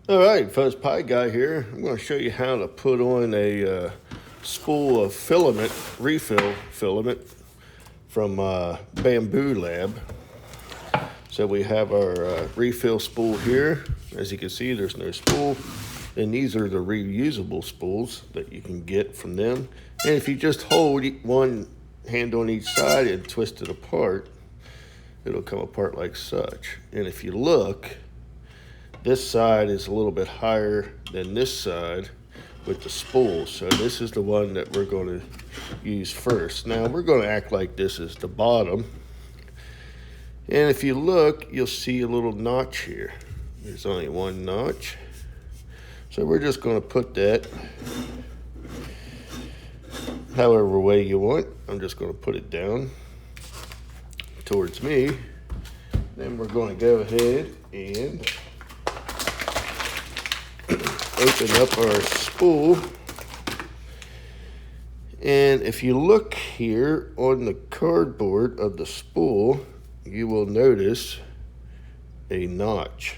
All right, Fuzz Pie Guy here. I'm going to show you how to put on a spool of filament, refill filament from Bambu. So we have our refill spool here. As you can see, there's no spool. And these are the reusable spools that you can get from them. And if you just hold one hand on each side and twist it apart, it'll come apart like such. And if you look, this side is a little bit higher than this side with the spool. So this is the one that we're going to use first. Now we're going to act like this is the bottom. And if you look, you'll see a little notch here. There's only one notch. So we're just going to put that however way you want. I'm just going to put it down towards me. Then we're going to go ahead and open up our spool. And if you look here on the cardboard of the spool, you will notice a notch.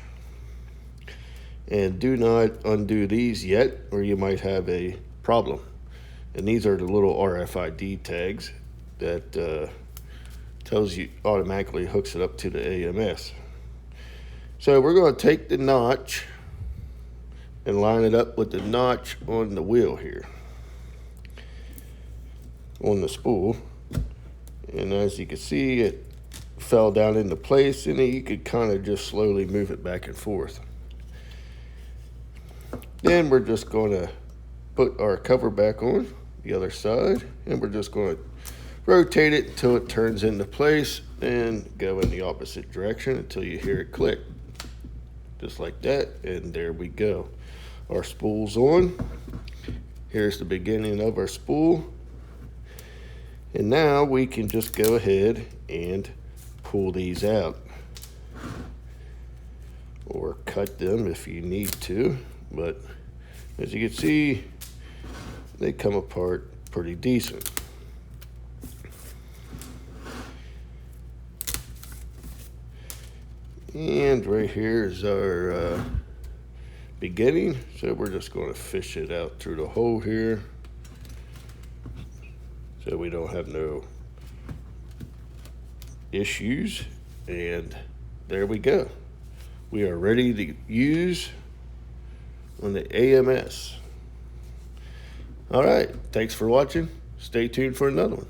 And do not undo these yet, or you might have a problem. And these are the little RFID tags that tells you, automatically hooks it up to the AMS. So we're going to take the notch and line it up with the notch on the wheel here, on the spool. And as you can see, it fell down into place, and you could kind of just slowly move it back and forth. Then we're just going to put our cover back on the other side, and we're just going to rotate it until it turns into place and go in the opposite direction until you hear it click. Just like that, and there we go. Our spool's on. Here's the beginning of our spool. And now we can just go ahead and pull these out. Or cut them if you need to. But as you can see, they come apart pretty decent. And right here is our beginning. So we're just going to fish it out through the hole here so we don't have no issues. And there we go. We are ready to use on the AMS. All right, thanks for watching. Stay tuned for another one.